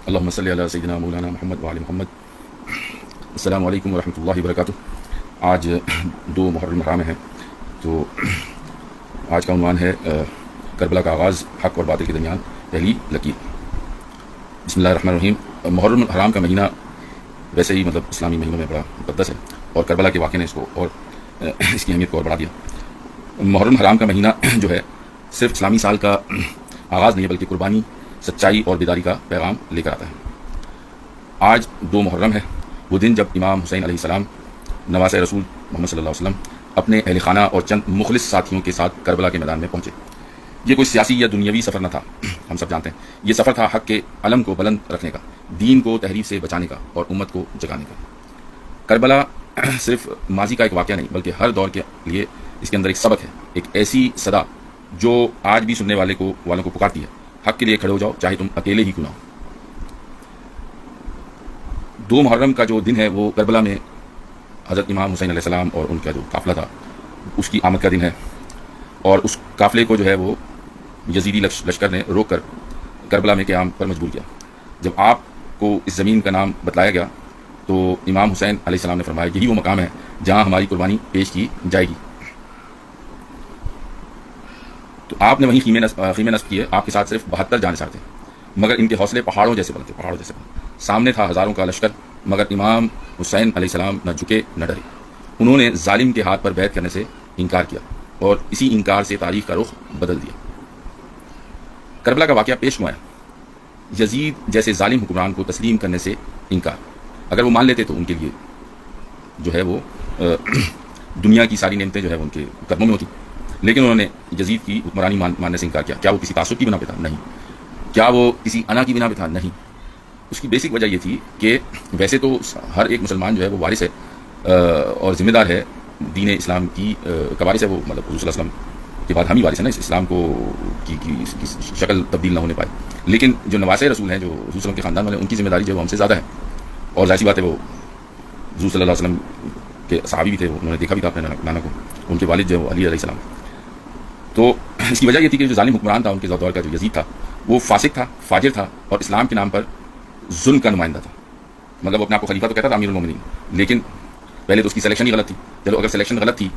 اللہم صلی علی سیدنا مولانا محمد وعلی محمد. السلام علیکم ورحمۃ اللہ وبرکاتہ. آج 2 محرم حرام ہیں، تو آج کا عنوان ہے کربلا کا آغاز، حق اور باطل کے درمیان پہلی لکیر. بسم اللہ الرحمن الرحیم. محرم حرام کا مہینہ ویسے ہی اسلامی مہینوں میں بڑا مقدس ہے، اور کربلا کے واقعے نے اس کو اور اس کی اہمیت کو اور بڑھا دیا. محرم حرام کا مہینہ جو ہے صرف اسلامی سال کا آغاز نہیں ہے، بلکہ قربانی، سچائی اور بیداری کا پیغام لے کر آتا ہے. آج 2 محرم ہے، وہ دن جب امام حسین علیہ السلام نواسۂ رسول محمد صلی اللہ علیہ وسلم اپنے اہل خانہ اور چند مخلص ساتھیوں کے ساتھ کربلا کے میدان میں پہنچے. یہ کوئی سیاسی یا دنیاوی سفر نہ تھا، ہم سب جانتے ہیں. یہ سفر تھا حق کے علم کو بلند رکھنے کا، دین کو تحریف سے بچانے کا اور امت کو جگانے کا. کربلا صرف ماضی کا ایک واقعہ نہیں، بلکہ ہر دور کے لیے اس کے اندر ایک سبق ہے، ایک ایسی صدا جو آج بھی سننے والوں کو پکارتی ہے: حق کے لیے کھڑے ہو جاؤ، چاہے تم اکیلے ہی کیوں نہ ہو. 2 محرم کا جو دن ہے وہ کربلا میں حضرت امام حسین علیہ السلام اور ان کا جو قافلہ تھا اس کی آمد کا دن ہے، اور اس قافلے کو جو ہے وہ یزیدی لشکر نے روک کر کربلا میں قیام پر مجبور کیا. جب آپ کو اس زمین کا نام بتلایا گیا تو امام حسین علیہ السلام نے فرمایا: یہی وہ مقام ہے جہاں ہماری قربانی پیش کی جائے گی. تو آپ نے وہیں خیمے نصب کیے. آپ کے ساتھ صرف 72 جانثار تھے، مگر ان کے حوصلے پہاڑوں جیسے بلند تھے. سامنے تھا ہزاروں کا لشکر، مگر امام حسین علیہ السلام نہ جھکے نہ ڈرے. انہوں نے ظالم کے ہاتھ پر بیعت کرنے سے انکار کیا، اور اسی انکار سے تاریخ کا رخ بدل دیا. کربلا کا واقعہ پیش نمایا یزید جیسے ظالم حکمران کو تسلیم کرنے سے انکار. اگر وہ مان لیتے تو ان کے لیے جو ہے وہ دنیا کی ساری نعمتیں جو ہے وہ ان کے قدموں میں ہوتی، لیکن انہوں نے یزید کی حکمرانی ماننے سے انکار کیا. کیا وہ کسی تعصب کی بنا پہ تھا؟ نہیں. کیا وہ کسی انا کی بنا پہ تھا؟ نہیں. اس کی بیسک وجہ یہ تھی کہ ویسے تو ہر ایک مسلمان جو ہے وہ وارث ہے اور ذمہ دار ہے دین اسلام کی، کا وارث ہے وہ، حضور صلی اللہ علیہ وسلم کے بعد ہم ہی وارث ہیں نا، اس اسلام کو کی شکل تبدیل نہ ہونے پائے. لیکن جو نواسۂ رسول ہیں، جو حضور صلی اللہ علیہ وسلم کے خاندان والے، ان کی ذمہ داری جو ہے وہ ہم سے زیادہ ہے. اور ظاہر سی بات ہے وہ حضور صلی اللہ علیہ وسلم کے صحابی بھی تھے، انہوں نے دیکھا بھی تھا اپنے نانا کو. ان کے والد جو ہے وہ علی علیہ السلام. تو اس کی وجہ یہ تھی کہ جو ظالم حکمران تھا ان کے دور کا، جو یزید تھا، وہ فاسق تھا، فاجر تھا، اور اسلام کے نام پر ظلم کا نمائندہ تھا. مطلب وہ اپنے آپ کو خلیفہ تو کہتا تھا، امیر المومنین، لیکن پہلے تو اس کی سلیکشن ہی غلط تھی. چلو اگر سلیکشن غلط تھی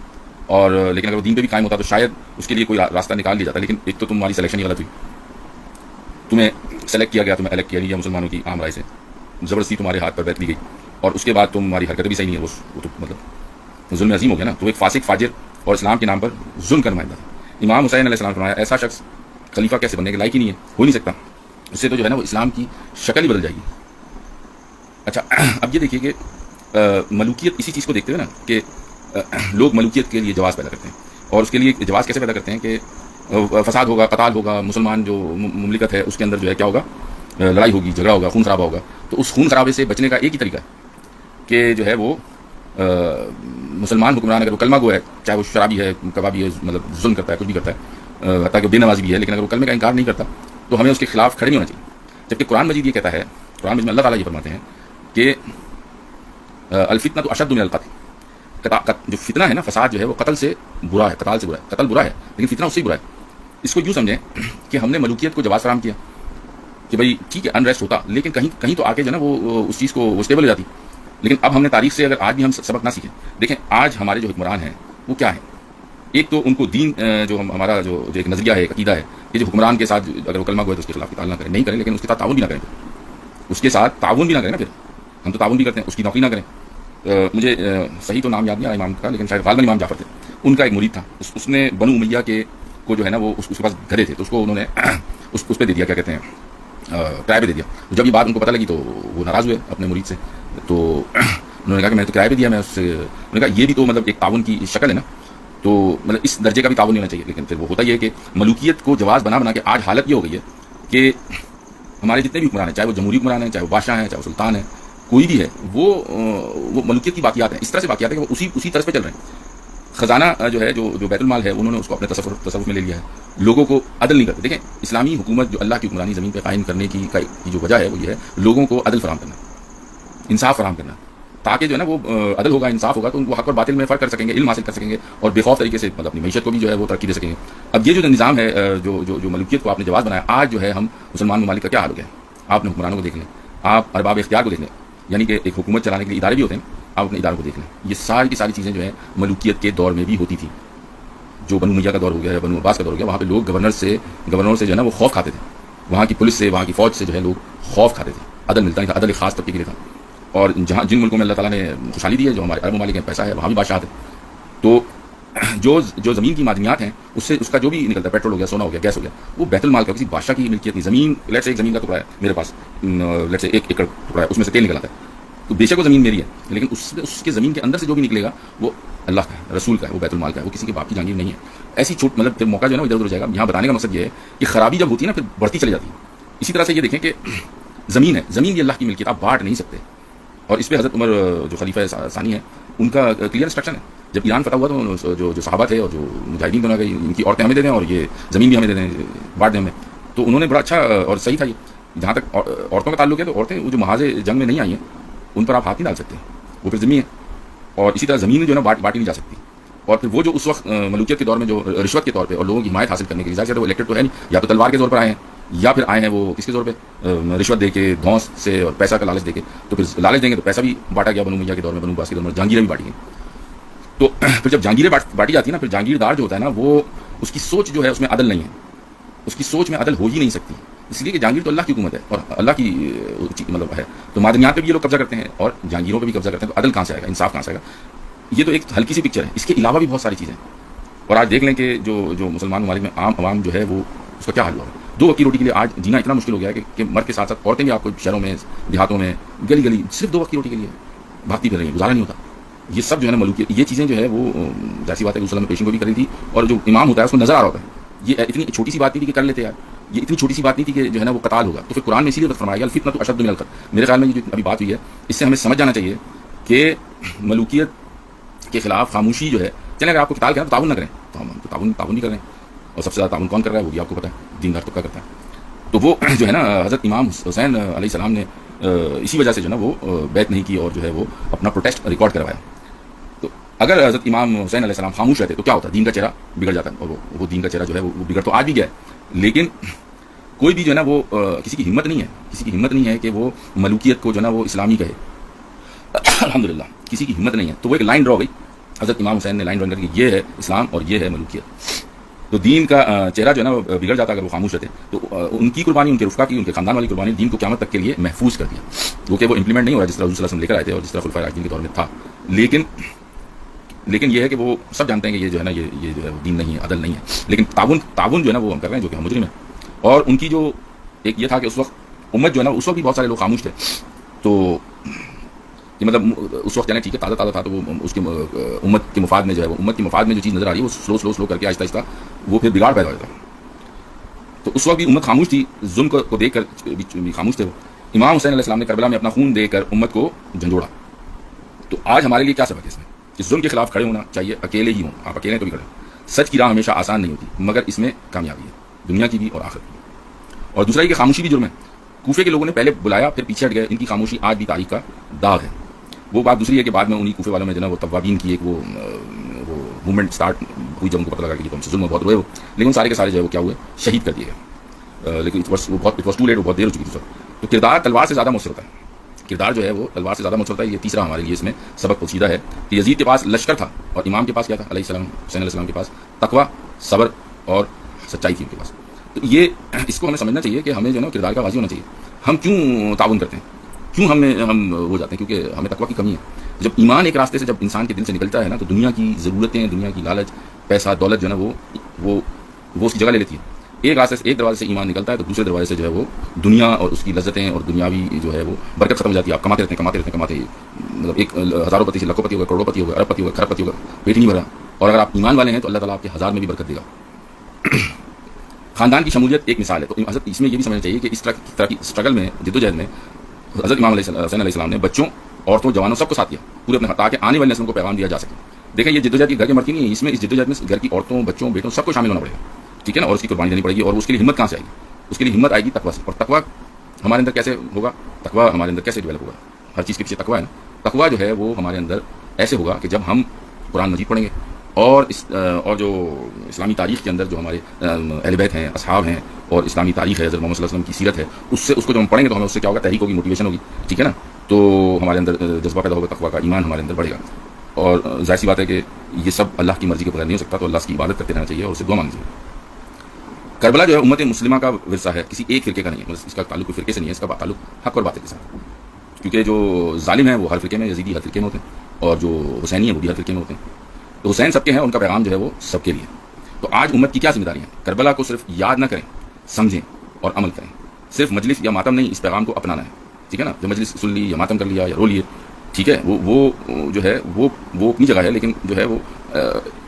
اور لیکن اگر وہ دین پہ بھی قائم ہوتا تو شاید اس کے لیے کوئی راستہ نکال لیا جاتا. لیکن ایک تو تمہاری سلیکشن ہی غلط ہوئی، تمہیں سلیکٹ کیا گیا، تمہیں الیکٹ کیا گیا مسلمانوں کی عام رائے سے، زبردستی تمہارے ہاتھ پر بیعت لی گئی، اور اس کے بعد تمہاری حرکتیں بھی صحیح نہیں ہے. وہ تو ظلم عظیم ہو گیا نا. تو ایک فاسق، فاجر اور اسلام کے نام پر ظلم کا نمائندہ تھا. امام حسین علیہ السلام نے فرمایا: ایسا شخص خلیفہ کیسے بننے کے لائق ہی نہیں ہے، ہو نہیں سکتا. اس سے تو جو ہے نا وہ اسلام کی شکل ہی بدل جائے گی. اچھا، اب یہ دیکھیے کہ ملوکیت، اسی چیز کو دیکھتے ہوئے نا کہ لوگ ملوکیت کے لیے جواز پیدا کرتے ہیں. اور اس کے لیے جواز کیسے پیدا کرتے ہیں کہ فساد ہوگا، قتال ہوگا، مسلمان جو مملکت ہے اس کے اندر جو ہے کیا ہوگا، لڑائی ہوگی، جھگڑا ہوگا، خون خرابہ ہوگا. تو اس خون خرابے سے بچنے کا ایک ہی طریقہ ہے کہ جو ہے وہ مسلمان حکمران اگر وہ کلمہ گو ہے، چاہے وہ شرابی ہے، کبابی ہے، ظلم کرتا ہے، کچھ بھی کرتا ہے، حتیٰ کہ بے نمازی بھی ہے، لیکن اگر وہ کلمے کا انکار نہیں کرتا تو ہمیں اس کے خلاف کھڑے نہیں ہونا چاہیے. جبکہ قرآن مجید یہ کہتا ہے، قرآن مجید میں اللہ تعالیٰ یہ فرماتے ہیں کہ الفتنہ تو اشد من القتل. جو فتنہ ہے نا، فساد جو ہے وہ قتل سے برا ہے، قتال سے برا ہے. قتل برا ہے لیکن فتنہ اس سے برا ہے. اس کو یوں سمجھیں کہ ہم نے ملوکیت کو جواز فراہم کیا کہ بھائی ٹھیک ہے، انریسٹ ہوتا، لیکن کہیں تو آ کے جو ہے نا وہ اس چیز کو وہ اسٹیبل ہو جاتی. لیکن اب ہم نے تاریخ سے اگر آج بھی ہم سبق نہ سیکھیں، دیکھیں آج ہمارے جو حکمران ہیں وہ کیا ہیں. ایک تو ان کو دین، جو ہمارا جو ایک نظریہ ہے، ایک عقیدہ ہے کہ جو حکمران کے ساتھ اگر وہ کلمہ گو ہے تو اس کے خلاف قتال نہ کریں، نہیں کریں، لیکن اس کے ساتھ تعاون بھی نہ کریں. اس کے ساتھ تعاون بھی نہ کریں نا. پھر ہم تو تعاون بھی کرتے ہیں، اس کی نوکری نہ کریں. مجھے صحیح تو نام یاد نہیں آ رہا امام کا، لیکن شاید غالباً امام جعفر تھے. ان کا ایک مرید تھا، اس نے بنو امیہ کے کو جو ہے نا وہ اس کے پاس گھرے تھے، تو اس کو انہوں نے اس پہ دے دیا، کیا کہتے ہیں، کرائے پہ دے دیا. جب یہ بات ان کو پتہ لگی تو وہ ناراض ہوئے اپنے مرید سے. تو انہوں نے کہا کہ میں تو کرائے پہ دیا، میں اس سے، انہوں نے کہا یہ بھی تو ایک تعاون کی شکل ہے نا. تو اس درجے کا بھی تعاون نہیں ہونا چاہیے. لیکن پھر وہ ہوتا یہ ہے کہ ملوکیت کو جواز بنا کے آج حالت یہ ہو گئی ہے کہ ہمارے جتنے بھی حکمران ہیں، چاہے وہ جمہوری حکمران ہیں، چاہے وہ بادشاہ ہیں، چاہے وہ سلطان ہیں، کوئی بھی ہے، وہ ملوکیت کی باقیات ہیں. اس طرح سے باقیات ہیں کہ وہ اسی طرز پہ چل رہے ہیں. خزانہ جو ہے، جو بیت المال ہے، انہوں نے اس کو اپنے تصرف میں لے لیا ہے. لوگوں کو عدل نہیں کرتے. دیکھیں اسلامی حکومت جو اللہ کی حکمرانی زمین پہ قائم کرنے کی جو وجہ ہے وہ یہ ہے لوگوں کو عدل فراہم کرنا، انصاف فراہم کرنا، تاکہ جو ہے نا وہ عدل ہوگا، انصاف ہوگا تو ان کو حق اور باطل میں فرق کر سکیں گے، علم حاصل کر سکیں گے، اور بے خوف طریقے سے اپنی معیشت کو بھی جو ہے وہ ترقی دے سکیں گے. اب یہ جو نظام ہے، جو ملوکیت کو آپ نے جواز بنایا، آج جو ہے ہم مسلمان ممالک کا کیا حال ہو گیا ہے آپ نے حکمرانوں کو دیکھ لیں, آپ ارباب اختیار کو دیکھ لیں, یعنی کہ ایک حکومت چلانے کے لیے ادارے بھی ہوتے ہیں, آپ اپنے اداروں کو دیکھ لیں. یہ ساری کی ساری چیزیں جو ہے ملوکیت کے دور میں بھی ہوتی تھی. جو بنو امیہ کا دور ہو گیا ہے, بنو عباس کا دور ہو گیا, وہاں پہ لوگ گورنروں سے جو ہے نا وہ خوف کھاتے تھے. وہاں کی پولیس سے, وہاں کی فوج سے جو ہے لوگ خوف کھاتے تھے. عدل ملتا نہیں تھا, عدل ایک خاص طبقے کے لیے تھا. اور جن ملکوں میں اللہ تعالیٰ نے خوشحالی دی ہے, جو ہمارے عرب ممالک ہیں, پیسہ ہے, وہاں بھی بادشاہ ہے. تو جو زمین کی معدنیات ہیں اس کا جو بھی نکلتا ہے, پیٹرول ہو گیا, سونا ہو گیا, گیس ہو گیا, وہ بیت المال کا, کسی بادشاہ کی ملکیت نہیں. زمین لیٹ سے ایک زمین کا ٹکڑا ہے میرے پاس, لیٹ سے 1 ایکڑ ٹکڑا ہے, اس میں سے تیل نکل آتا ہے, تو بے شک وہ زمین میری ہے, لیکن اس کے زمین کے اندر سے جو بھی نکلے گا وہ اللہ کا ہے, رسول کا ہے, وہ بیت المال کا ہے, وہ کسی کے باپ کی جانگیر نہیں ہے. ایسی چھوٹ مطلب پھر موقع جو ہے نا ادھر ادھر ہو جائے گا. یہاں بتانے کا مقصد یہ ہے کہ خرابی جب ہوتی ہے نا پھر بڑھتی چلی جاتی ہے. اسی طرح سے یہ دیکھیں کہ زمین ہے, زمین یہ اللہ کی ملکیت, آپ بانٹ نہیں سکتے. اور اس پہ حضرت عمر جو خلیفہ ثانی ہے ان کا کلیئر انسٹرکشن ہے. جب ایران فتح ہوا تو جو صحابہ تھے اور جو مجاہدین بنا گئے, ان کی عورتیں ہمیں دے دیں اور یہ زمین بھی ہمیں دے دیں, بانٹ دیں ہمیں. تو انہوں نے بڑا اچھا اور صحیح تھا یہ. جہاں تک عورتوں کا تعلق ہے تو عورتیں وہ جو محاذ جنگ میں نہیں آئی ہیں ان پر آپ ہاتھ نہیں ڈال سکتے, وہ پھر زمین ہے. اور اسی طرح زمین جو ہے نا بانٹی نہیں جا سکتی. اور پھر وہ جو اس وقت ملوکیت کے دور میں جو رشوت کے طور پہ اور لوگوں کی حمایت حاصل کرنے کے لیے, ظاہر ہے وہ الیکٹڈ تو ہے نہیں, یا تو تلوار کے زور پر آئے ہیں یا پھر آئے ہیں وہ کس کے زور پہ, رشوت دے کے, دھونس سے اور پیسہ کا لالچ دے کے. تو پھر لالچ دیں گے تو پیسہ بھی بانٹا گیا بنو امیہ کے دور میں, بنو عباس کے دور میں جہانگیریں بھی بانٹی گئیں. تو پھر جب جہانگیریں بانٹی جاتی ہیں نا, پھر جہانگیردار جو ہوتا ہے نا وہ اس کی سوچ جو ہے اس میں عدل نہیں ہے, اس کی سوچ میں عدل ہو ہی نہیں سکتی. اس لیے کہ جہانگیر تو اللہ کی حکومت ہے اور اللہ کی مطلب ہے, تو معدنیات پہ بھی یہ لوگ قبضہ کرتے ہیں اور جہانگیروں پہ بھی قبضہ کرتے ہیں. تو عدل کہاں سے آئے گا, انصاف کہاں سے آئے گا؟ یہ تو ایک ہلکی سی پکچر ہے, اس کے علاوہ بھی بہت ساری چیزیں. اور آج دیکھ لیں کہ جو مسلمان ممالک میں عام عوام جو ہے وہ اس کا کیا حال ہوا ہے. 2 وقت کی روٹی کے لیے آج جینا اتنا مشکل ہو گیا ہے کہ مرد کے ساتھ ساتھ عورتیں بھی آپ کو شہروں میں, دیہاتوں میں, گلی گلی صرف 2 وقت کی روٹی کے لیے بھاگتی پھر رہی ہیں, گزارا نہیں ہوتا. یہ سب جو ہے نا ملوکیت, یہ چیزیں جو ہے وہ جیسی بات ہے کہ پیشن کو بھی کری تھی, اور جو امام ہوتا ہے اس کو نظر آ رہا ہوتا ہے. یہ اتنی چھوٹی سی بات نہیں تھی کہ کر لیتے یار, یہ اتنی چھوٹی سی بات نہیں تھی کہ جو ہے نا وہ قتال ہوگا. تو پھر قرآن میں اسی لیے فرمایا گیا الفتنۃ اشد من القتل. میرے خیال میں یہ جو ابھی بات ہوئی ہے اس سے ہمیں سمجھ جانا چاہیے کہ ملوکیت کے خلاف خاموشی جو ہے, چلیں اگر آپ کو قتال کریں تو تعاون نہ کریں, تو ہم تعاون نہیں کر رہے ہیں. اور سب سے زیادہ تعاون کون کر رہا ہے وہ بھی آپ کو پتہ ہے, دیندار طبقہ کرتا ہے. تو وہ جو ہے نا حضرت امام حسین علیہ السلام نے اسی وجہ سے جو ہے نا وہ بیعت نہیں کی اور جو ہے وہ اپنا پروٹیسٹ ریکارڈ کروایا. تو اگر حضرت امام حسین علیہ السلام خاموش رہتے تو کیا ہوتا, دین کا چہرہ بگڑ جاتا ہے. اور وہ دین کا چہرہ جو ہے وہ بگڑ تو آج بھی گیا ہے, لیکن کوئی بھی جو ہے نا وہ کسی کی ہمت نہیں ہے کہ وہ ملوکیت کو جو ہے نا وہ اسلامی کہے. الحمدللہ کسی کی ہمت نہیں ہے. تو وہ ایک لائن ڈرا ہو گئی, حضرت امام حسین نے لائن ڈرا کر کے یہ ہے اسلام اور یہ ہے ملوکیت. تو دین کا چہرہ جو ہے نا بگڑ جاتا اگر وہ خاموش رہتے. تو ان کی قربانی, ان کے رفقا کی, ان کے خاندان والی قربانی دین کو قیامت تک کے لیے محفوظ کر دیا. وہ کہ وہ امپلیمنٹ نہیں ہو رہا جس طرح رسول صلی اللہ علیہ وسلم لے کر آئے تھے اور جس طرح خلفائے راشدین کے دور میں تھا. لیکن یہ ہے کہ وہ سب جانتے ہیں کہ یہ جو ہے نا یہ جو ہے دین نہیں ہے, عدل نہیں ہے. لیکن تعاون جو ہے نا وہ ہم کر رہے ہیں, جو کہ ہم مجرم ہیں. اور ان کی جو ایک یہ تھا کہ اس وقت امت جو ہے نا اس وقت بھی بہت سارے لوگ خاموش تھے. تو کہ مطلب اس وقت جانے ٹھیک ہے تازہ تھا, تو وہ اس کے امت کے مفاد میں جو ہے وہ امت کے مفاد میں جو چیز نظر آ رہی ہے وہ سلو کر کے آہستہ آہستہ وہ پھر بگاڑ پیدا ہوتا ہے. تو اس وقت بھی امت خاموش تھی, ظلم کو دیکھ کر بھی خاموش تھے. وہ امام حسین علیہ السلام نے کربلا میں اپنا خون دے کر امت کو جھنجھوڑا. تو آج ہمارے لیے کیا سبق ہے اس میں کہ ظلم کے خلاف کھڑے ہونا چاہیے, اکیلے ہی ہوں, آپ اکیلے تو بھی کھڑے. سچ کی راہ ہمیشہ آسان نہیں ہوتی مگر اس میں کامیابی ہے, دنیا کی بھی اور آخرت کی. اور دوسرا یہ کہ خاموشی بھی جرم ہے. کوفے کے لوگوں نے پہلے بلایا پھر پیچھے ہٹ گئے, ان کی خاموشی آج بھی تاریخ کا داغ ہے. وہ بات دوسری ہے کہ بعد میں انہیں کوفے والوں میں جو ہے وہ توابین کی ایک وہ موومنٹ اسٹارٹ ہوئی جب ان کو پتہ لگا کہ تو ہم سے ظلم بہت ہوئے, لیکن سارے کے سارے جو ہے وہ کیا ہوئے, شہید کر دیے گئے. لیکن اٹ واز ٹو لیٹ, وہ بہت دیر ہو چکی تھی. تو کردار تلوار سے زیادہ مؤثر ہوتا ہے, کردار جو ہے وہ تلوار سے زیادہ مؤثر ہوتا ہے. یہ تیسرا ہمارے لیے اس میں سبق پوشیدہ ہے کہ یزید کے پاس لشکر تھا اور امام کے پاس کیا تھا علیہ السلام, حسین علیہ السلام کے پاس تقویٰ, صبر اور سچائی تھی ان کے پاس. تو یہ اس کو ہمیں سمجھنا چاہیے کہ ہمیں جو ہے نا کردار کا واضح ہونا چاہیے. ہم کیوں تعاون کرتے ہیں, کیوں ہم ہو جاتے ہیں, کیونکہ ہمیں تقویٰ کی کمی ہے. جب ایمان ایک راستے سے جب انسان کے دل سے نکلتا ہے نا تو دنیا کی ضرورتیں, دنیا کی لالچ, پیسہ, دولت جو ہے نا وہ اس کی جگہ لے لیتی ہے. ایک راستے سے, ایک دروازے سے ایمان نکلتا ہے تو دوسرے دروازے سے جو ہے وہ دنیا اور اس کی لذتیں اور دنیاوی جو ہے وہ برکت ختم ہو جاتی ہے. آپ کماتے رہتے ہیں مطلب ایک ہزاروں پتی سے لاکھوں پتی ہوگا, کروڑوں پتی ہوگا, ارب پتی ہوگا, کھرب پتی ہوگا, پیٹ ہی نہیں بھرا. اور اگر آپ ایمان والے ہیں تو اللہ تعالیٰ آپ کے ہزار میں بھی برکت دے گا. خاندان کی شمولیت ایک مثال ہے. تو حضرت اس میں یہ بھی سمجھنا چاہیے کہ اس طرح کی اسٹرگل میں, جدوجہد میں حضرت امام حسین علیہ السلام نے بچوں, عورتوں, جوانوں سب کو ساتھ کیا پورے اپنے, تاکہ آنے والی نسلوں کو پیغام دیا جا سکے. دیکھیں یہ جدوجہد کی گھر کے مرد کی نہیں ہے, اس میں اس جدوجہد میں گھر کی عورتوں, بچوں, بیٹوں سب کو شامل ہونا پڑے گا, ٹھیک ہے نا. اور اس کی قربانی دینی پڑے گی. اور اس کے لیے ہمت کہاں سے آئے گی, اس کے لیے ہمت آئے گی تقویٰ سے. اور تقویٰ ہمارے اندر کیسے ہوگا, تقویٰ ہمارے اندر کیسے ڈیولپ ہوگا, ہر چیز کے پیچھے تقویٰ ہے نا. تقویٰ جو ہے وہ ہمارے اندر ایسے ہوگا کہ جب ہم قرآن مجید پڑھیں گے, اور جو اسلامی تاریخ کے اندر جو ہمارے اہل بیت ہیں، اصحاب ہیں، اور اسلامی تاریخ ہے، حضرت محمد صلی اللہ علیہ وسلم کی سیرت ہے، اس کو جب ہم پڑھیں گے تو ہمیں اس سے کیا ہوگا، تحریک ہوگی، موٹیویشن ہوگی، ٹھیک ہے نا. تو ہمارے اندر جذبہ پیدا ہوگا تقویٰ کا، ایمان ہمارے اندر بڑھے گا. اور ظاہر سی بات ہے کہ یہ سب اللہ کی مرضی کے بغیر نہیں ہو سکتا، تو اللہ کی عبادت کرتے رہنا چاہیے اور اسے دعا مانگنی چاہیے. کربلا جو ہے امت مسلمہ کا ورثہ ہے، کسی ایک فرقے کا نہیں ہے. اس کا تعلق کوئی فرقے سے نہیں ہے، اس کا تعلق حق اور باطل کے ساتھ. کیونکہ جو ظالم ہیں وہ ہر فرقے میں، یزیدی ہر فرقے میں ہوتے ہیں، اور جو حسینی ہیں وہ بھی ہر فرقے میں ہوتے ہیں. تو حسین سب کے ہیں، ان کا پیغام جو ہے وہ سب کے لیے. تو آج امت کی کیا ذمہ داری ہے؟ کربلا کو صرف یاد نہ کریں، سمجھیں اور عمل کریں. صرف مجلس یا ماتم نہیں، اس پیغام کو اپنانا ہے، ٹھیک ہے نا. جو مجلس سن لی یا ماتم کر لیا یا رو لیے، ٹھیک ہے، وہ جو ہے وہ اپنی جگہ ہے، لیکن جو ہے وہ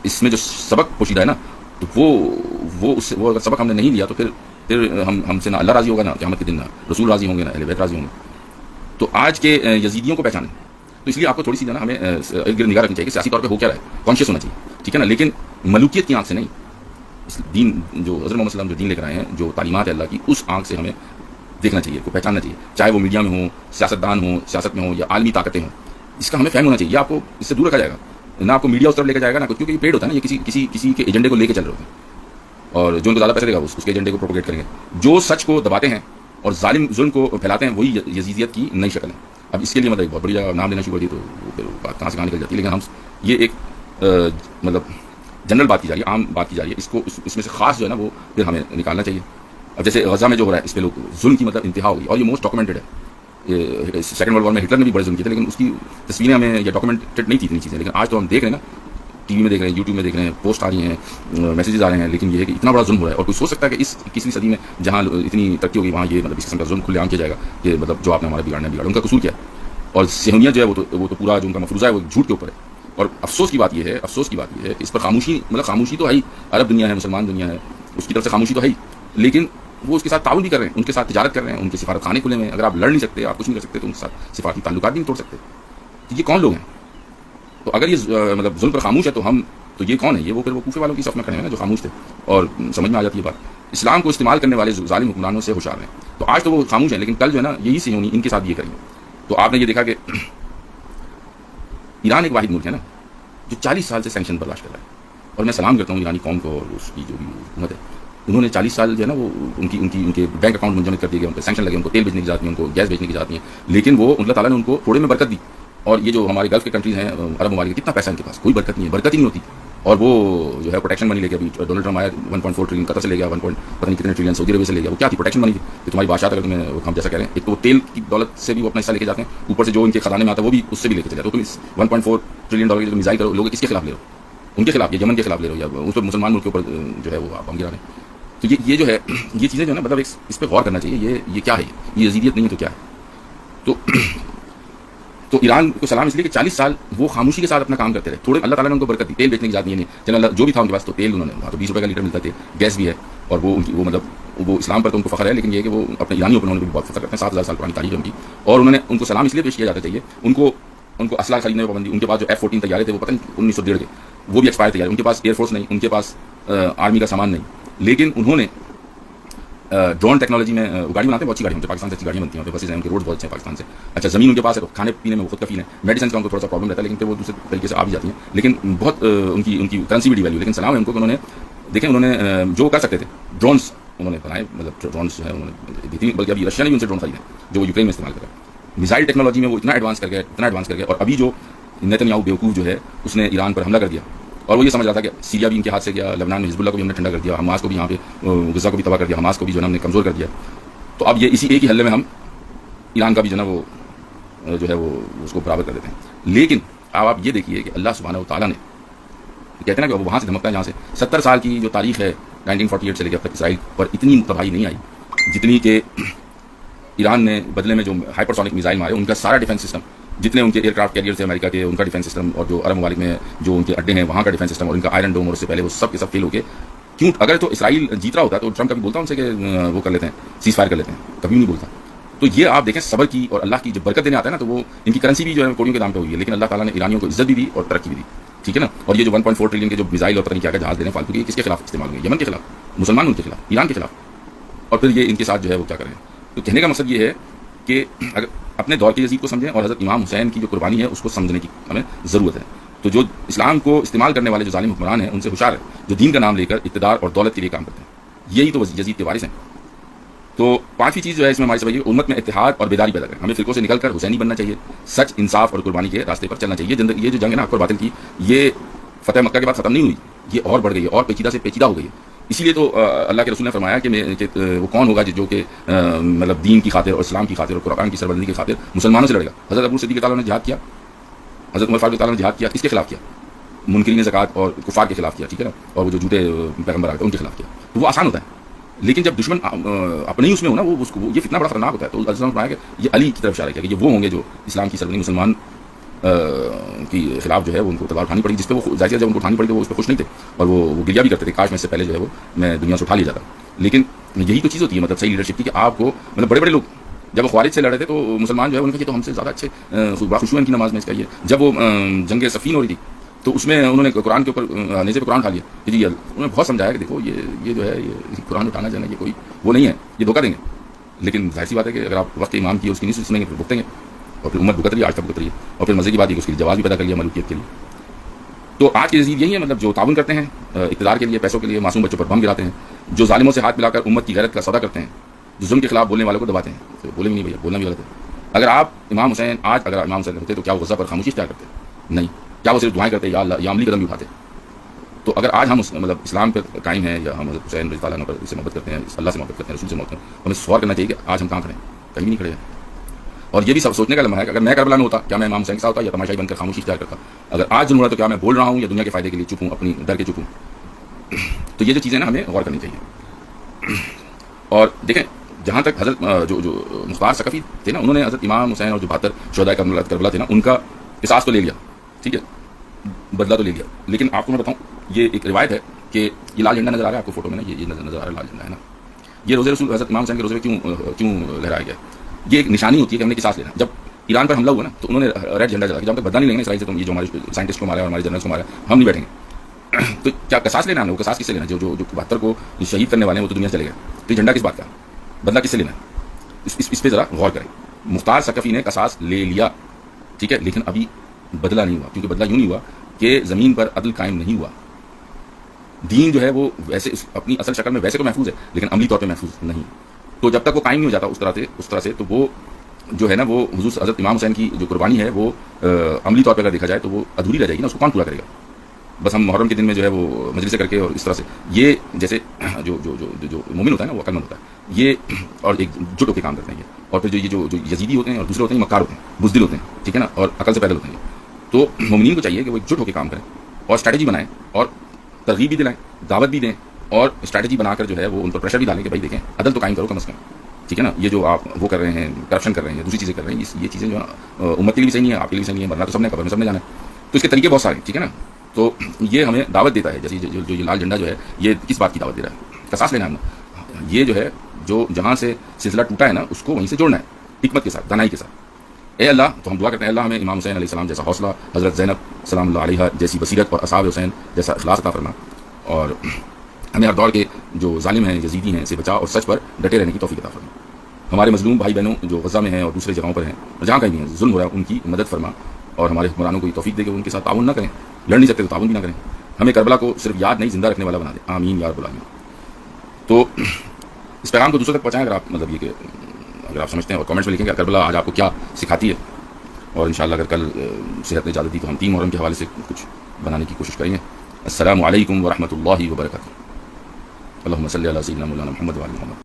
اس میں جو سبق پوشیدہ ہے نا، تو وہ اگر سبق ہم نے نہیں لیا تو پھر ہم سے نہ اللہ راضی ہوگا، نہ قیامت کے دن نہ رسول راضی ہوں گے، نہ اہل بیت راضی ہوں گے. تو آج کے یزیدیوں کو پہچانیں. تو اس لیے آپ کو تھوڑی سی جو ہے نا ہمیں ایک نگاہ رکھنی چاہیے کہ سیاسی طور پہ ہو کیا رہا ہے، کانشیس ہونا چاہیے، ٹھیک ہے نا. لیکن ملوکیت کی آنکھ سے نہیں. اس دین جو حضرت محمد صلی اللہ علیہ وسلم جو دین لے کر آئے ہیں، جو تعلیمات ہے اللہ کی، اس آنکھ سے ہمیں دیکھنا چاہیے، کو پہچاننا چاہیے. چاہے وہ میڈیا میں ہوں، سیاستدان ہوں، سیاست میں ہوں، یا عالمی طاقتیں ہوں، اس کا ہمیں فہم ہونا چاہیے. آپ کو اس سے دور رکھا جائے گا نہ، آپ کو میڈیا اس طرف لے کے جائے گا نہ کچھ، کیونکہ یہ پیڈ ہوتا ہے نا، یہ کسی کے ایجنڈے کو لے کے چل رہے ہوتے ہیں، اور جو ان کو زیادہ پیسے دے گا اس کے ایجنڈے کو پروپوگیٹ کریں گے. جو سچ کو دباتے ہیں اور ظلم کو پھیلاتے ہیں، وہی یزیدیت کی نئی شکل ہے. اب اس کے لیے مطلب ایک بہت بڑی جگہ نام لینا شروع کر دی تو پھر بات کہاں سے کہاں نکل جاتی ہے. لیکن ہم یہ ایک مطلب جنرل بات کی جا رہی ہے، عام بات کی جا رہی ہے. اس کو اس میں سے خاص جو ہے نا وہ پھر ہمیں نکالنا چاہیے. اب جیسے غزہ میں جو ہو رہا ہے، اس پہ لوگ ظلم کی مطلب انتہا ہوگی، اور یہ موسٹ ڈاکومنٹڈ ہے. سیکنڈ ورلڈ وار میں ہٹلر نے بھی بڑے ظلم کیے تھے، لیکن اس کی تصویریں ہمیں یہ ڈاکومنٹڈ نہیں تھی اتنی چیزیں. لیکن آج تو ہم دیکھ رہے ہیں نا، ٹی وی میں دیکھ رہے ہیں، یوٹیوب میں دیکھ رہے ہیں، پوسٹ آ رہی ہیں، میسیجز آ رہے ہیں. لیکن یہ ہے کہ اتنا بڑا ظلم ہو رہا ہے، اور کوئی سوچ سکتا ہے کہ اس 21ویں صدی میں جہاں اتنی ترقی ہوگی، وہاں یہ مطلب اس قسم کا ظلم کھلے عام کیا جائے گا کہ مطلب جو آپ نے ہمارا بگاڑنا ان کا قصور کیا ہے. اور صہیونیت جو ہے وہ تو پورا جو ان کا مفروضہ ہے وہ جھوٹ کے اوپر ہے. اور افسوس کی بات یہ ہے کہ اس پر خاموشی تو ہے ہی. عرب دنیا ہے، مسلمان دنیا ہے، اس کی طرف سے خاموشی تو ہے ہی، لیکن وہ اس کے ساتھ تعاون بھی کر رہے ہیں، ان کے ساتھ تجارت کر رہے ہیں، ان کے سفارت خانے کھلے ہوئے ہیں. اگر آپ لڑ نہیں سکتے، آپ کچھ نہیں کر سکتے، تو ان کے ساتھ سفارتی تعلقات بھی نہیں توڑ سکتے. یہ کون لوگ ہیں؟ تو اگر یہ مطلب ظلم پر خاموش ہے تو یہ کون ہے؟ یہ وہ پھر وہ کوفے والوں کی صف میں کھڑے ہیں نا، جو خاموش تھے. اور سمجھ میں آ جاتی ہے بات. اسلام کو استعمال کرنے والے ظالم حکمرانوں سے ہوشیار ہیں. تو آج تو وہ خاموش ہیں، لیکن کل جو ہے نا یہی صہیونی ان کے ساتھ یہ کریں گے. تو آپ نے یہ دیکھا کہ ایران ایک واحد ملک ہے نا جو 40 سال سے سینکشن برداشت کر رہا ہے. اور میں سلام کرتا ہوں ایرانی قوم کو اور اس کی جو بھی حکومت ہے. انہوں نے 40 سال جو ہے نا وہ ان کے بینک اکاؤنٹ منجمد کر دیے گئے، ان پہ سینکشن لگے، ان کو تیل بیچنے کی جاتی ہیں، ان کو گیس بیچنے کی جاتی ہیں. لیکن وہ اللہ تعالیٰ نے ان کو تھوڑے میں برکت دی. اور یہ جو ہمارے گلف کے کنٹریز ہیں، عرب ممالک، کتنا پیسہ ان کے پاس، کوئی برکت نہیں ہے، برکت ہی نہیں ہوتی. اور وہ جو ہے پروٹیکشن منی لے کے، ابھی ڈونلڈ ٹرمپ آیا 1.4 ٹریلین قطر سے لے گیا، 1 پتہ نہیں کتنے ٹریلین سعودی عربیہ سے لے گیا. وہ کیا تھی؟ پروٹیکشن منی تھی کہ تمہاری بادشاہ اگر تمہیں ہم جیسا کہہ رہے ہیں، ایک تو وہ تیل کی دولت سے بھی وہ اپنا حصہ لے کے جاتے ہیں، اوپر سے جو ان کے خزانے میں آتا ہے وہ بھی اس سے بھی لے کے چلے جاتے. تو تم 1.4 ٹریلین ڈالر کی جو میزائل کرو، لوگ کس کے خلاف لے رہے ہو؟ ان کے خلاف، یا یمن کے خلاف لے رہے ہو، یا اس پر مسلمان ملک کے اوپر جو ہے وہ آپ ہم گرا رہے ہیں. تو یہ جو ہے، یہ چیزیں جو ہے نا مطلب اس پہ غور کرنا چاہیے. یہ کیا ہے؟ یہ یزیدیت نہیں ہے تو کیا ہے؟ تو ایران کو سلام اس لیے کہ 40 سال وہ خاموشی کے ساتھ اپنا کام کرتے رہے. تھوڑے اللہ تعالیٰ نے ان کو برکت دی، تیل بیچنے کی ذات نہیں ہے، چلو اللہ جو بھی تھا ان کے پاس، تو تیل انہوں نے وہاں تو 20 روپے کا لیٹر ملتا تھے، گیس بھی ہے. اور وہ مطلب وہ اسلام پر تو ان کو فخر ہے، لیکن یہ کہ وہ اپنے ایرانیوں پر انہوں نے بھی بہت فخر کرتے ہیں. 7000 سال پرانی تاریخ ہے ان کی. اور انہوں نے ان کو سلام اس لیے پیش کیا جاتا چاہیے. ان کو اسلحہ خریدنے میں پابندی. ان کے پاس جو F-14 طیارے تھے وہ پتہ نہیں 1901 کے، وہ بھی ایکسپائر تیارے. ان کے پاس ایئر فورس نہیں، ان کے پاس آرمی کا سامان نہیں. لیکن انہوں نے ڈرون ٹیکنالوجی میں گاڑی بناتے ہیں، بہت اچھی گاڑی ہوتی ہے، پاکستان سے اچھی گاڑیاں بنتی ہیں، بسز ہیں، ان کے روڈ بہت اچھے ہیں پاکستان سے. اچھا زمین ان کے پاس ہے تو کھانے پینے میں وہ خود کفیل ہیں. میڈیسن کا ان کو تھوڑا سا پرابلم رہتا ہے، لیکن پھر وہ دوسرے طریقے سے آ بھی جاتی ہیں. لیکن بہت ان کی کرنسی بھی ڈی ویلیو. لیکن سلام ہے ان کو کہ انہوں نے دیکھیں، انہوں نے جو کر سکتے تھے، ڈرونس انہوں نے بنائے. مطلب ڈرونس جو ہے انہوں نے دی تھی، بلکہ ابھی رشیا نے بھی ان سے ڈرون خریدے جو وہ یوکرین میں استعمال کر رہا ہے. میزائل ٹیکنالوجی میں وہ اتنا ایڈوانس کر گئے. اور ابھی جو نیتنیاہو بیوقوف جو ہے اس نے ایران پر حملہ کر دیا، اور وہ یہ سمجھ رہا تھا کہ سیریا بھی ان کے ہاتھ سے گیا، لبنان میں حزب اللہ کو بھی ہم نے ٹھنڈا کر دیا، حماس کو بھی یہاں پہ غزہ کو بھی تباہ کر دیا، حماس کو بھی جو ہے ہم نے کمزور کر دیا. تو اب یہ اسی ایک ہی حلے میں ہم ایران کا بھی جو ہے نا وہ جو ہے وہ اس کو برابر کر دیتے ہیں. لیکن اب آپ یہ دیکھیے کہ اللہ سبحانہ و تعالیٰ نے کہتے ہیں نا کہ وہاں سے دھمکتا ہے جہاں سے 70 سال کی جو تاریخ ہے 1948 سے لے کے اب تک اسرائیل پر اتنی تباہی نہیں آئی جتنی کہ ایران نے بدلے میں جو ہائپر سونک میزائل مارے. ان کا سارا ڈیفینس سسٹم، جتنے ان کے ایئر کرافٹ کیریئر تھے امریکہ کے، ان کا ڈیفینس سسٹم، اور جو عرب ممالک میں جو ان کے اڈے ہیں وہاں کا ڈیفینس سسٹم، اور ان کا آئرن ڈوم، اور اس سے پہلے وہ سب کے سب فیل ہو کے کیوں. اگر تو اسرائیل جیت رہا ہوتا تو ٹرمپ کبھی بولتا ان سے کہ وہ کر لیتے ہیں، سیز فائر کر لیتے ہیں، کبھی نہیں بولتا. تو یہ آپ دیکھیں صبر کی اور اللہ کی جب برکت دینے آتا ہے نا، تو وہ ان کی کرنسی بھی جو ہے کوڑیوں کے دام پہ ہوئی ہے، لیکن اللہ تعالیٰ نے ایرانیوں کو عزت بھی دی اور ترقی بھی دی. ٹھیک ہے نا. اور یہ جو 1.4 ٹریلین کے جو میزائل اور پتہ نہیں کیا جہاز دے رہے ہیں فالتو کے، کس کے خلاف استعمال ہوئے؟ یمن کے خلاف، مسلمان ان کے خلاف، ایران کے خلاف. اور پھر یہ ان کے ساتھ جو ہے وہ کیا کریں. تو کہنے کا مقصد یہ ہے کہ اگر اپنے دور کے یزید کو سمجھیں اور حضرت امام حسین کی جو قربانی ہے اس کو سمجھنے کی ہمیں ضرورت ہے. تو جو اسلام کو استعمال کرنے والے جو ظالم حکمران ہیں ان سے ہوشیار ہے جو دین کا نام لے کر اقتدار اور دولت کے لیے کام کرتے ہیں، یہی تو یزید کے وارث ہیں۔ تو پانچویں چیز جو ہے اس میں ہماری سمجھیے امت میں اتحاد اور بیداری پیدا کریں، ہمیں فرقوں سے نکل کر حسینی بننا چاہیے، سچ انصاف اور قربانی کے راستے پر چلنا چاہیے۔ یہ جو جنگ ہے نا حق اور باطل کی، یہ فتح مکہ کے بعد ختم نہیں ہوئی، یہ اور بڑھ گئی ہے اور پیچیدہ سے پیچیدہ ہو گئی ہے۔ اسی لیے تو اللہ کے رسول نے فرمایا کہ وہ کون ہوگا جو کہ مطلب دین کی خاطر اور اسلام کی خاطر اور قرآن کی سربلندی کی خاطر مسلمانوں سے لڑے گا۔ حضرت ابو صدیق تعالیٰ نے جہاد کیا، حضرت عمر فاروق تعالیٰ نے جہاد کیا، کس کے خلاف کیا؟ منکرین زکوٰۃ اور کفار کے خلاف کیا، ٹھیک ہے نا، اور وہ جو جھوٹے پیغمبر آئے ان کے خلاف کیا۔ تو وہ آسان ہوتا ہے، لیکن جب دشمن اپنے ہی اس میں ہو نا، وہ اس کو یہ فتنہ بڑا خطرناک ہوتا ہے۔ تو اللہ نے فرمایا کہ یہ علی کی طرف اشارہ کیا کہ یہ وہ ہوں گے جو اسلام کی سربلندی مسلمان کی خلاف جو ہے وہ ان کو تلوار اٹھانی پڑی، جس پہ وہ ظاہر جب ان کو اٹھانی پڑی تو وہ اس پہ خوش نہیں تھے اور وہ گریہ بھی کرتے تھے، کاش میں اس سے پہلے جو ہے وہ میں دنیا سے اٹھا لیا جاتا۔ لیکن یہی تو چیز ہوتی ہے مطلب صحیح لیڈرشپ کی، کہ آپ کو مطلب بڑے بڑے لوگ جب وہ خوارج سے لڑ رہے تھے تو مسلمان جو ہے ان کا یہ تو ہم سے زیادہ اچھے خوشو ان کی نماز میں اس کا یہ، جب وہ جنگ صفین ہو رہی تھی تو اس میں انہوں نے قرآن کے اوپر نیزے پہ قرآن کھا لیا کہ جی انہوں نے بہت سمجھایا کہ دیکھو یہ جو ہے یہ قرآن اٹھانا جو ہے یہ کوئی وہ نہیں ہے، یہ دھوکہ دیں گے۔ لیکن ظاہر سی بات ہے کہ اگر آپ وقت امام کی اس کی نہیں سنیں گے پھر بھگتیں گے، اور پھر امت بھگت رہی ہے، آج تک بھگت رہی ہے، اور پھر مزے کی بات ہے کہ اس کے لیے جواز بھی پیدا کر لیا ملوکیت کے لیے۔ تو آج کے یزید یہی ہے مطلب جو تعاون کرتے ہیں اقتدار کے لیے، پیسوں کے لیے، معصوم بچوں پر بم گراتے ہیں، جو ظالموں سے ہاتھ ملا کر امت کی غیرت کا سودا کرتے ہیں، جو ظلم کے خلاف بولنے والوں کو دباتے ہیں۔ تو بولیں گے نہیں بھیا، بولنا بھی غلط ہے۔ اگر آپ امام حسین اگر امام حسین ہوتے تو کیا وہ غزہ پر خاموشی اختیار کرتے؟ نہیں۔ کیا وہ صرف دعائیں کرتے یا اللہ یا عملی قدم بھی اٹھاتے؟ تو اگر آج ہم مطلب اسلام پر قائم ہیں یا ہم حضرت حسین رضی اللہ عنہ پر سے محبت کرتے ہیں، اللہ سے محبت کرتے ہیں، رسول سے محبت کرتے ہیں، ہمیں سوال کرنا چاہیے کہ آج ہم کہاں کھڑے ہیں؟ کہیں بھی نہیں کھڑے ہیں۔ اور یہ بھی سب سوچنے کا لمحہ ہے کہ اگر میں کربلا میں ہوتا کیا میں امام حسین کے ساتھ ہوتا یا تماشائی بن کر خاموشی اختیار کرتا؟ اگر آج ظلم ہو رہا تو کیا میں بول رہا ہوں یا دنیا کے فائدے کے لیے چپ ہوں، اپنی ڈر کے چپ ہوں؟ تو یہ جو چیزیں نا ہمیں غور کرنی چاہیے۔ اور دیکھیں جہاں تک حضرت جو مختار ثقفی تھے نا، انہوں نے حضرت امام حسین اور جو 72 شہداء کربلا تھے نا ان کا قصاص تو لے لیا، ٹھیک ہے، بدلہ تو لے لیا، لیکن آپ کو میں بتاؤں یہ ایک روایت ہے کہ یہ لال جھنڈا نظر آ رہا ہے آپ کو فوٹو میں نا، یہ نظر آ رہا ہے لال جھنڈا ہے نا، یہ روزے رسول حضرت امام حسین کے روزے میں کیوں لہرایا گیا؟ یہ ایک نشانی ہوتی ہے کہ ہم نے قصاص لینا۔ جب ایران پر حملہ ہوا نا تو انہوں نے ریڈ جھنڈا جلا کہ جب تک بدلہ نہیں لیں گے اسرائیل سے، تم یہ جو ہمارے سائنٹسٹ کو مارا ہے اور ہمارے جنرلس کو مارا ہے ہم نہیں بیٹھیں گے۔ تو کیا قصاص لینا ہے؟ وہ قصاص کس سے لینا؟ جو 72 کو شہید کرنے والے ہیں وہ تو دنیا سے چلے گئے، تو یہ جھنڈا کس بات کا؟ بدلہ کس سے لینا ہے؟ اس پہ ذرا غور کریں۔ مختار ثقفی نے قصاص لے لیا، ٹھیک ہے، لیکن ابھی بدلہ نہیں ہوا، کیونکہ بدلہ یوں نہیں ہوا کہ زمین پر عدل قائم نہیں ہوا۔ دین جو ہے وہ ویسے اپنی اصل شکل میں ویسے تو محفوظ ہے لیکن عملی طور پہ محفوظ نہیں۔ تو جب تک وہ قائم نہیں ہو جاتا اس طرح سے تو وہ جو ہے نا وہ حضور حضرت امام حسین کی جو قربانی ہے وہ عملی طور پہ اگر دیکھا جائے تو وہ ادھوری رہ جائے گی نا، اس کو کون پورا کرے گا؟ بس ہم محرم کے دن میں جو ہے وہ مجلسیں کر کے اور اس طرح سے یہ جیسے جو مومن ہوتا ہے نا وہ عقل مند ہوتا ہے، یہ اور ایک جٹ ہو کے کام کرتے ہیں یہ، اور پھر جو یزیدی ہوتے ہیں اور دوسرے ہوتے ہیں مکار ہوتے ہیں، بزدل ہوتے ہیں، ٹھیک ہے نا، اور عقل سے پیدل ہوتے ہیں۔ تو مومنین کو چاہیے کہ وہ ایک جٹ ہو کے کام کریں اور اسٹریٹجی بنائیں اور ترغیب بھی دلائیں، دعوت بھی دیں، اور اسٹریٹجی بنا کر جو ہے وہ ان پر پریشر بھی ڈالیں کہ بھائی دیکھیں عدل تو قائم کرو کم از کم، ٹھیک ہے نا۔ یہ جو آپ وہ کر رہے ہیں، کرپشن کر رہے ہیں، دوسری چیزیں کر رہے ہیں، یہ چیزیں جو ہے امت کے لیے بھی صحیح نہیں ہے، آپ کے لیے بھی صحیح نہیں ہے، مرنا تو سب نے قبر میں سب نے جانا ہے۔ تو اس کے طریقے بہت سارے ہیں، ٹھیک ہے نا۔ تو یہ ہمیں دعوت دیتا ہے، جیسے جو یہ لال جھنڈا جو ہے یہ کس بات کی دعوت دے رہا ہے؟ قصاص لینا ہے ہم، یہ جو ہے جو جہاں سے سلسلہ ٹوٹا ہے نا اس کو وہیں سے جوڑنا ہے، حکمت کے ساتھ، دانائی کے ساتھ۔ اے اللہ، تو ہم دعا کرتے ہیں اللہ ہمیں امام حسین علیہ السلام جیسا حوصلہ، حضرت زینب سلام اللہ علیہ جیسی بصیرت اور اصحاب حسین جیسا اخلاص عطا فرما، اور ہمیں ہر دور کے جو ظالم ہیں یزیدی ہیں سے بچا اور سچ پر ڈٹے رہنے کی توفیق عطا فرما۔ ہمارے مظلوم بھائی بہنوں جو غزہ میں ہیں اور دوسرے جگہوں پر ہیں اور جہاں کہیں بھی ہیں ظلم ہو رہا ہے ان کی مدد فرما، اور ہمارے حکمرانوں کو یہ توفیق دے کہ ان کے ساتھ تعاون نہ کریں، لڑ نہیں سکتے تو تعاون بھی نہ کریں۔ ہمیں کربلا کو صرف یاد نہیں زندہ رکھنے والا بنا دے، آمین یا رب العالمین۔ تو اس پیغام کو دوسروں تک پہنچائیں اگر آپ مطلب یہ کہ اگر آپ سمجھتے ہیں، اور کمنٹس میں لکھیں کہ کربلا آج آپ کو کیا سکھاتی ہے، اور انشاءاللہ اگر کل صحت نے اجازت دی تو ہم 3 محرم کے حوالے سے کچھ بنانے کی کوشش کریں گے۔ السلام علیکم ورحمۃ اللہ وبرکاتہ۔ اللہم صلی علی سیدنا مولانا محمد وعلی محمد۔